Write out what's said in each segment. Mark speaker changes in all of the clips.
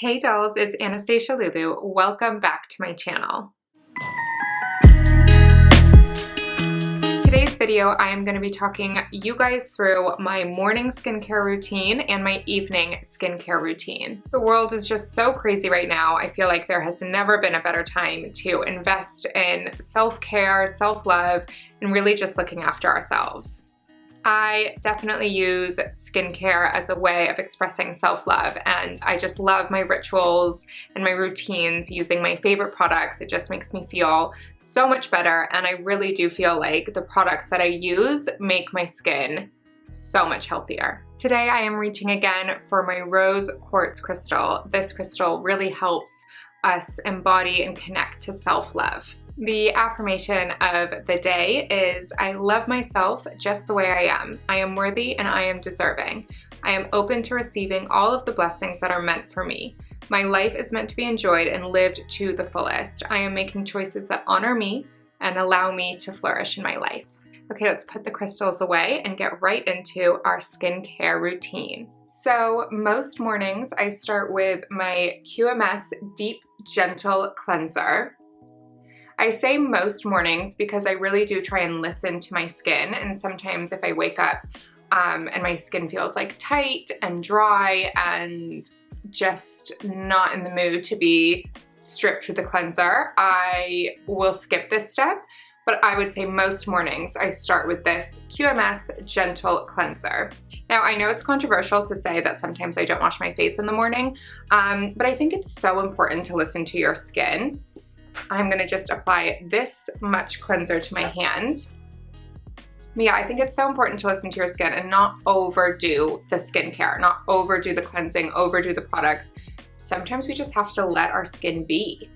Speaker 1: Hey dolls, it's Anastasia Lulu. Welcome back to my channel. Today's video, I am going to be talking you guys through my morning skincare routine and my evening skincare routine. The world is just so crazy right now. I feel like there has never been a better time to invest in self-care, self-love, and really just looking after ourselves. I definitely use skincare as a way of expressing self-love, and I just love my rituals and my routines using my favorite products. It just makes me feel so much better, and I really do feel like the products that I use make my skin so much healthier. Today I am reaching again for my rose quartz crystal. This crystal really helps us embody and connect to self-love. The affirmation of the day is, I love myself just the way I am. I am worthy and I am deserving. I am open to receiving all of the blessings that are meant for me. My life is meant to be enjoyed and lived to the fullest. I am making choices that honor me and allow me to flourish in my life. Okay, let's put the crystals away and get right into our skincare routine. So most mornings I start with my QMS Deep Gentle Cleanser. I say most mornings because I really do try and listen to my skin, and sometimes if I wake up and my skin feels like tight and dry and just not in the mood to be stripped with a cleanser, I will skip this step. But I would say most mornings I start with this QMS Gentle Cleanser. Now I know it's controversial to say that sometimes I don't wash my face in the morning, but I think it's so important to listen to your skin. I'm gonna just apply this much cleanser to my hand. But yeah, I think it's so important to listen to your skin and not overdo the skincare, not overdo the cleansing, overdo the products. Sometimes we just have to let our skin be.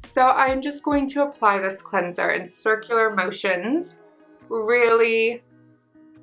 Speaker 1: So I'm just going to apply this cleanser in circular motions, really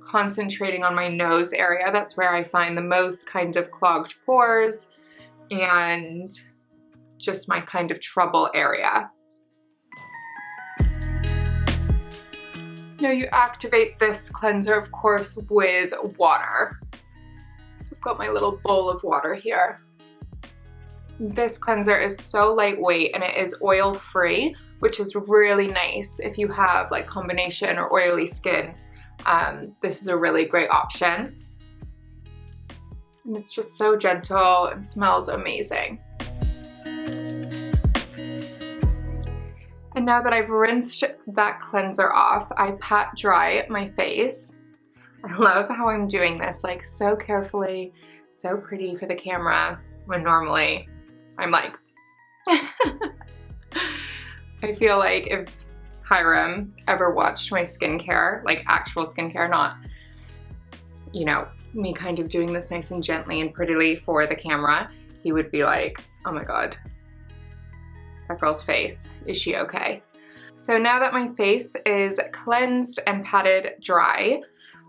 Speaker 1: concentrating on my nose area. That's where I find the most kind of clogged pores and just my kind of trouble area. Now you activate this cleanser, of course, with water. So I've got my little bowl of water here. This cleanser is so lightweight and it is oil-free, which is really nice if you have like combination or oily skin. This is a really great option. And it's just so gentle and smells amazing. And now that I've rinsed that cleanser off, I pat dry my face. I love how I'm doing this, like so carefully, so pretty for the camera, when normally I'm like, I feel like if Hiram ever watched my skincare, like actual skincare, not, you know, me kind of doing this nice and gently and prettily for the camera, he would be like, oh my God, that girl's face, is she okay? So now that my face is cleansed and patted dry,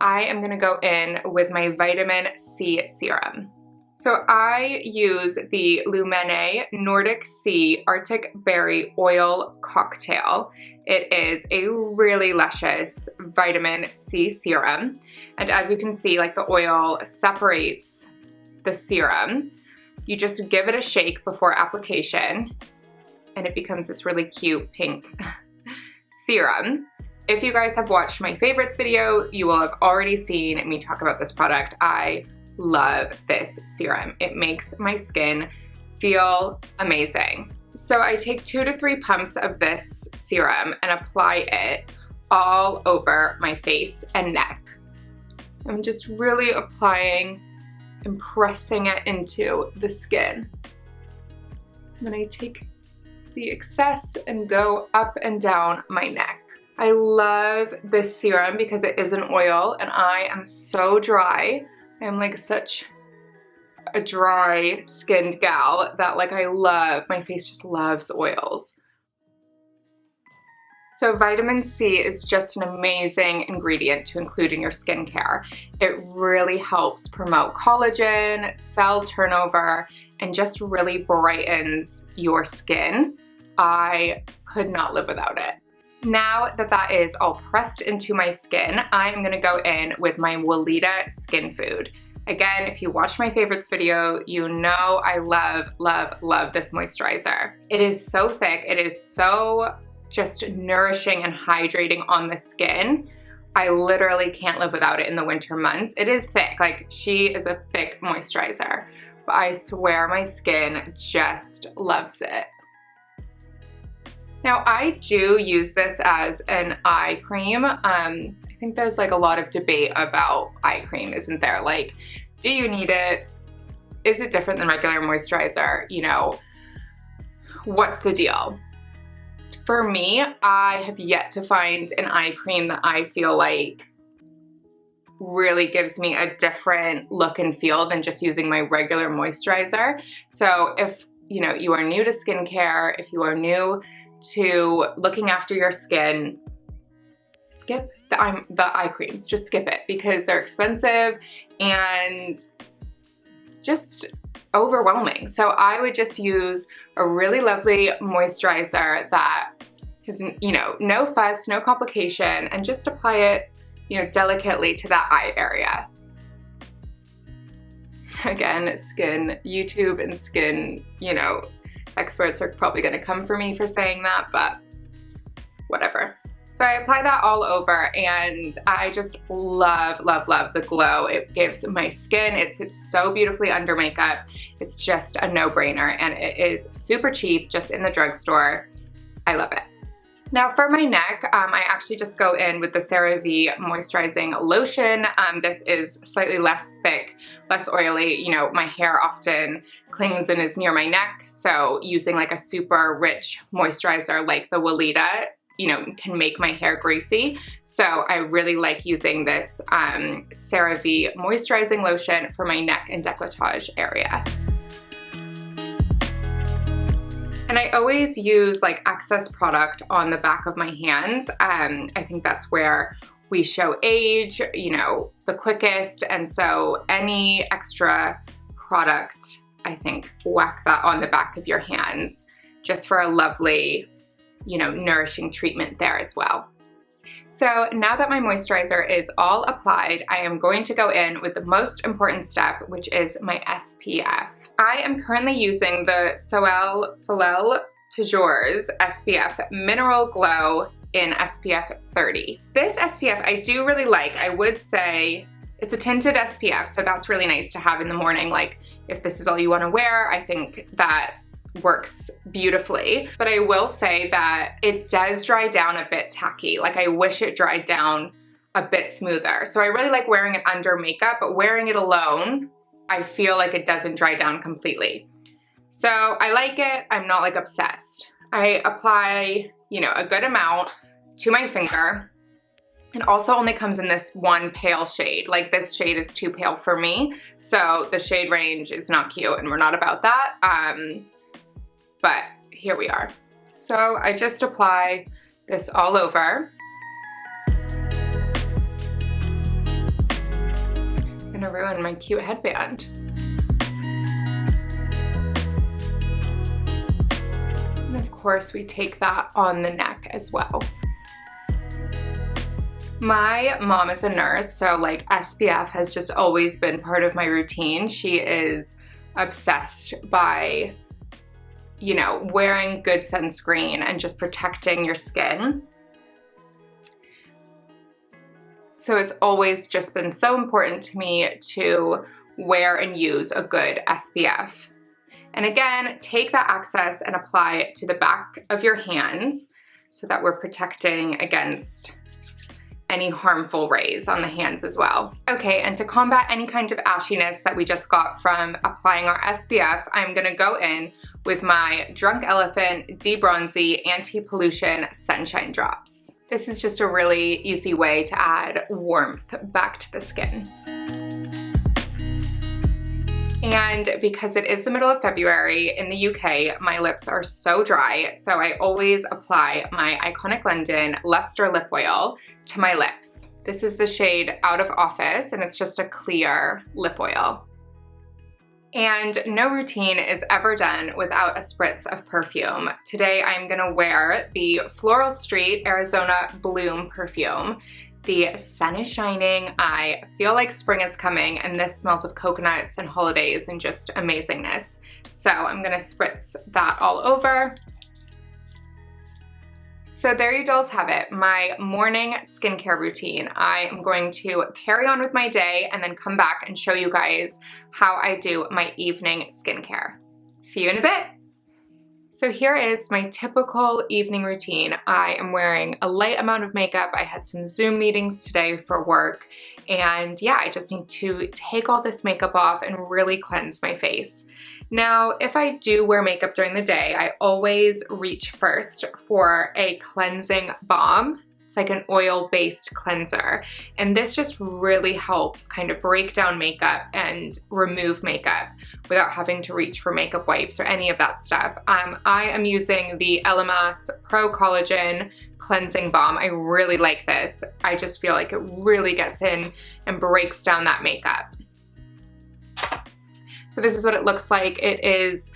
Speaker 1: I am gonna go in with my vitamin C serum. So I use the Lumene Nordic Sea Arctic Berry Oil Cocktail. It is a really luscious vitamin C serum. And as you can see, like the oil separates the serum. You just give it a shake before application and it becomes this really cute pink serum. If you guys have watched my favorites video, you will have already seen me talk about this product. I love this serum. It makes my skin feel amazing. So I take 2 to 3 pumps of this serum and apply it all over my face and neck. I'm just really applying and pressing it into the skin. Then I take the excess and go up and down my neck. I love this serum because it is an oil and I am so dry. I'm like such a dry skinned gal that like I love, my face just loves oils. So vitamin C is just an amazing ingredient to include in your skincare. It really helps promote collagen, cell turnover, and just really brightens your skin. I could not live without it. Now that that is all pressed into my skin, I am gonna go in with my Weleda Skin Food. Again, if you watched my favorites video, you know I love, love, love this moisturizer. It is so thick. It is so just nourishing and hydrating on the skin. I literally can't live without it in the winter months. It is thick, like she is a thick moisturizer, but I swear my skin just loves it. Now I do use this as an eye cream. I think there's like a lot of debate about eye cream, isn't there? Like, do you need it? Is it different than regular moisturizer? You know, what's the deal? For me, I have yet to find an eye cream that I feel like really gives me a different look and feel than just using my regular moisturizer. So if you know you are new to skincare, if you are new to looking after your skin, skip the eye creams. Just skip it because they're expensive and just overwhelming. So I would just use a really lovely moisturizer that has, you know, no fuss, no complication, and just apply it, you know, delicately to that eye area. Again, skin YouTube and skin, you know, experts are probably gonna come for me for saying that, but whatever. So I apply that all over and I just love, love, love the glow it gives my skin. It sits so beautifully under makeup. It's just a no-brainer and it is super cheap, just in the drugstore. I love it. Now for my neck, I actually just go in with the Cerave Moisturizing Lotion. This is slightly less thick, less oily. You know, my hair often clings and is near my neck, so using like a super rich moisturizer like the Weleda, you know, can make my hair greasy. So I really like using this Cerave Moisturizing Lotion for my neck and décolletage area. And I always use like excess product on the back of my hands. I think that's where we show age, you know, the quickest. And so any extra product, I think, whack that on the back of your hands just for a lovely, you know, nourishing treatment there as well. So now that my moisturizer is all applied, I am going to go in with the most important step, which is my SPF. I am currently using the Soleil Toujours SPF Mineral Glow in SPF 30. This SPF I do really like. I would say it's a tinted SPF, so that's really nice to have in the morning. Like if this is all you want to wear, I think that works beautifully. But I will say that it does dry down a bit tacky. Like I wish it dried down a bit smoother. So I really like wearing it under makeup, but wearing it alone, I feel like it doesn't dry down completely. So I like it. I'm not like obsessed. I apply, you know, a good amount to my finger. It also only comes in this one pale shade. Like this shade is too pale for me. So the shade range is not cute and we're not about that. But here we are. So I just apply this all over. I'm gonna ruin my cute headband. And of course we take that on the neck as well. My mom is a nurse, so like SPF has just always been part of my routine. She is obsessed by, you know, wearing good sunscreen and just protecting your skin. So it's always just been so important to me to wear and use a good SPF. And again, take that excess and apply it to the back of your hands so that we're protecting against any harmful rays on the hands as well. Okay, and to combat any kind of ashiness that we just got from applying our SPF, I'm gonna go in with my Drunk Elephant D-Bronzi Anti-Pollution Sunshine Drops. This is just a really easy way to add warmth back to the skin. And because it is the middle of February in the UK, my lips are so dry, so I always apply my Iconic London Lustre Lip Oil to my lips. This is the shade Out of Office, and it's just a clear lip oil. And no routine is ever done without a spritz of perfume. Today I'm gonna wear the Floral Street Arizona Bloom perfume. The sun is shining, I feel like spring is coming, and this smells of coconuts and holidays and just amazingness. So I'm gonna spritz that all over. So there you dolls have it, my morning skincare routine. I am going to carry on with my day and then come back and show you guys how I do my evening skincare. See you in a bit. So here is my typical evening routine. I am wearing a light amount of makeup. I had some Zoom meetings today for work, and yeah, I just need to take all this makeup off and really cleanse my face. Now, if I do wear makeup during the day, I always reach first for a cleansing balm. It's like an oil-based cleanser, and this just really helps kind of break down makeup and remove makeup without having to reach for makeup wipes or any of that stuff. I am using the Elemis Pro Collagen Cleansing Balm. I really like this. I just feel like it really gets in and breaks down that makeup. So this is what it looks like. It is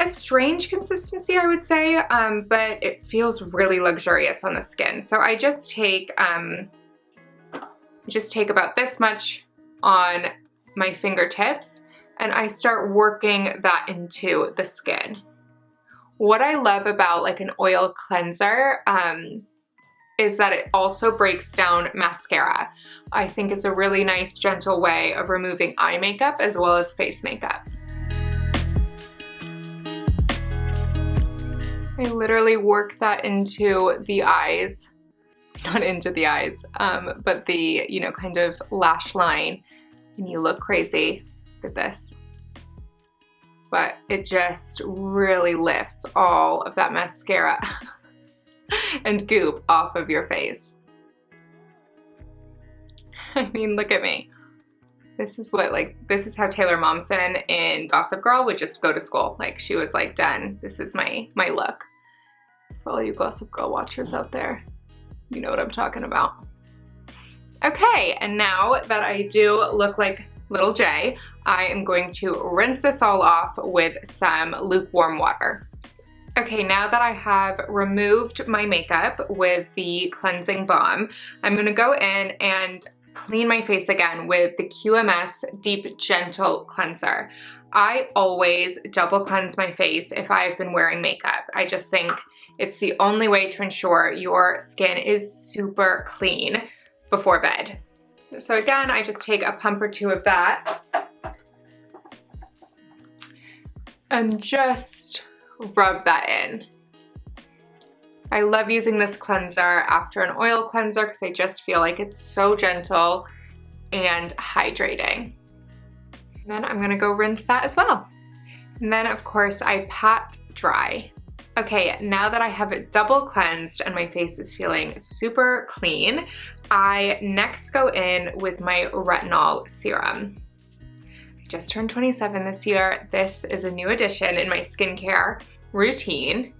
Speaker 1: a strange consistency, I would say, but it feels really luxurious on the skin. So I just take about this much on my fingertips, and I start working that into the skin. What I love about like an oil cleanser is that it also breaks down mascara. I think it's a really nice, gentle way of removing eye makeup as well as face makeup. I literally work that into the eyes, not into the eyes, but the, you know, kind of lash line, and you look crazy. Look at this. But it just really lifts all of that mascara and goop off of your face. I mean, look at me. This is what, like, this is how Taylor Momsen in Gossip Girl would just go to school. Like, she was like, done. This is my look. For all you Gossip Girl watchers out there, you know what I'm talking about. Okay, and now that I do look like little J, I am going to rinse this all off with some lukewarm water. Okay, now that I have removed my makeup with the cleansing balm, I'm gonna go in and clean my face again with the QMS Deep Gentle Cleanser. I always double cleanse my face if I've been wearing makeup. I just think it's the only way to ensure your skin is super clean before bed. So again, I just take a pump or two of that and just rub that in. I love using this cleanser after an oil cleanser because I just feel like it's so gentle and hydrating. Then I'm gonna go rinse that as well. And then of course I pat dry. Okay, now that I have it double cleansed and my face is feeling super clean, I next go in with my Retinol serum. I just turned 27 this year. This is a new addition in my skincare routine.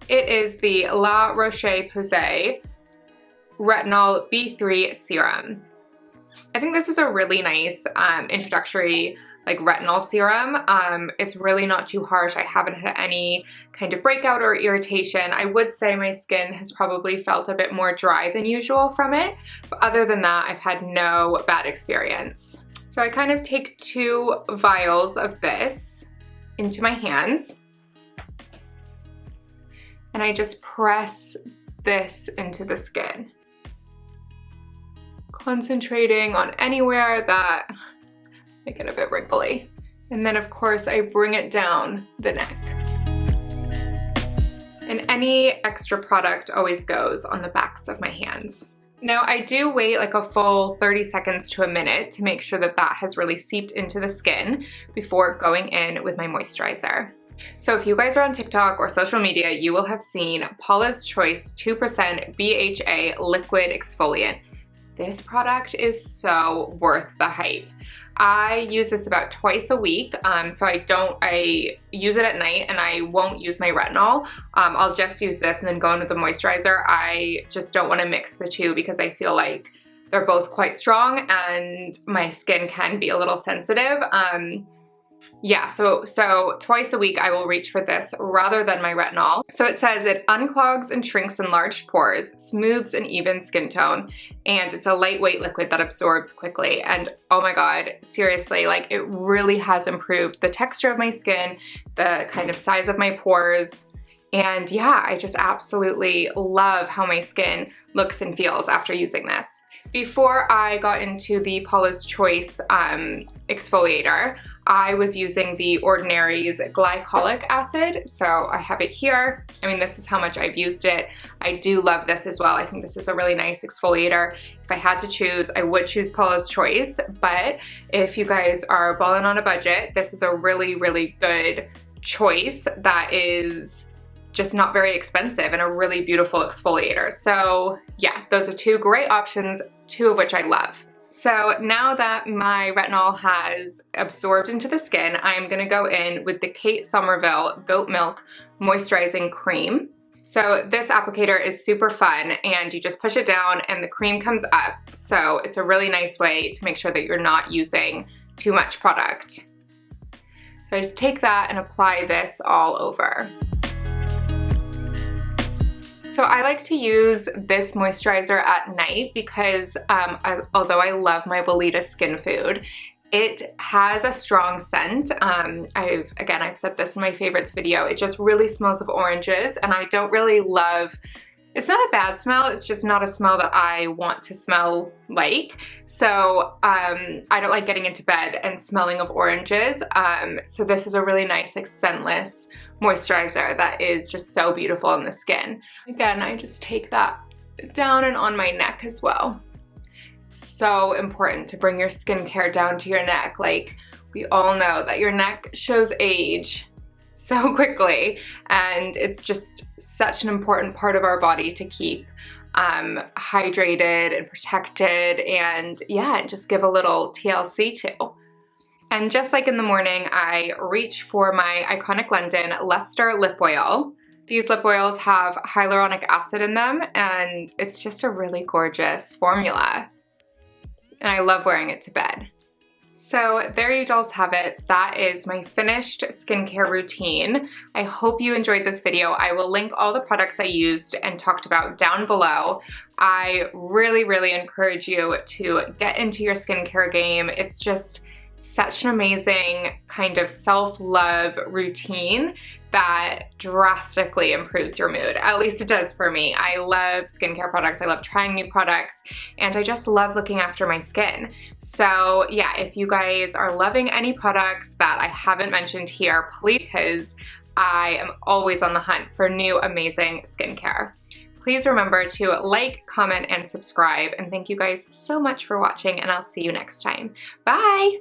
Speaker 1: It is the La Roche-Posay Retinol B3 Serum. I think this is a really nice introductory like retinol serum. It's really not too harsh. I haven't had any kind of breakout or irritation. I would say my skin has probably felt a bit more dry than usual from it, but other than that, I've had no bad experience. So I kind of take 2 vials of this into my hands, and I just press this into the skin, concentrating on anywhere that make it a bit wrinkly. And then of course I bring it down the neck. And any extra product always goes on the backs of my hands. Now I do wait like a full 30 seconds to a minute to make sure that that has really seeped into the skin before going in with my moisturizer. So if you guys are on TikTok or social media, you will have seen Paula's Choice 2% BHA Liquid Exfoliant. This product is so worth the hype. I use this about twice a week, so I use it at night and I won't use my retinol. I'll just use this and then go in with the moisturizer. I just don't want to mix the two because I feel like they're both quite strong and my skin can be a little sensitive. Yeah, so twice a week I will reach for this rather than my retinol. So it says it unclogs and shrinks enlarged pores, smooths an even skin tone, and it's a lightweight liquid that absorbs quickly. And oh my god, seriously, like it really has improved the texture of my skin, the kind of size of my pores. And yeah, I just absolutely love how my skin looks and feels after using this. Before I got into the Paula's Choice exfoliator, I was using the Ordinary's glycolic acid, so I have it here. I mean, this is how much I've used it. I do love this as well. I think this is a really nice exfoliator. If I had to choose, I would choose Paula's Choice, but if you guys are balling on a budget, this is a really, really good choice that is just not very expensive and a really beautiful exfoliator. So yeah, those are two great options, two of which I love. So now that my retinol has absorbed into the skin, I'm gonna go in with the Kate Somerville Goat Milk Moisturizing Cream. So this applicator is super fun and you just push it down and the cream comes up. So it's a really nice way to make sure that you're not using too much product. So I just take that and apply this all over. So I like to use this moisturizer at night because although I love my Weleda skin food, it has a strong scent. I've said this in my favorites video, it just really smells of oranges and I don't really love, it's not a bad smell, it's just not a smell that I want to smell like. So I don't like getting into bed and smelling of oranges. So this is a really nice, like, scentless moisturizer that is just so beautiful on the skin. Again, I just take that down and on my neck as well. It's so important to bring your skincare down to your neck. Like, we all know that your neck shows age so quickly and it's just such an important part of our body to keep hydrated and protected, and yeah, just give a little TLC to. And just like in the morning, I reach for my Iconic London Lustre lip oil. These lip oils have hyaluronic acid in them and it's just a really gorgeous formula. And I love wearing it to bed. So there you dolls have it. That is my finished skincare routine. I hope you enjoyed this video. I will link all the products I used and talked about down below. I really, really encourage you to get into your skincare game. It's just such an amazing kind of self-love routine that drastically improves your mood. At least it does for me. I love skincare products, I love trying new products, and I just love looking after my skin. So yeah, if you guys are loving any products that I haven't mentioned here, please, because I am always on the hunt for new amazing skincare. Please remember to like, comment, and subscribe, and thank you guys so much for watching, and I'll see you next time. Bye!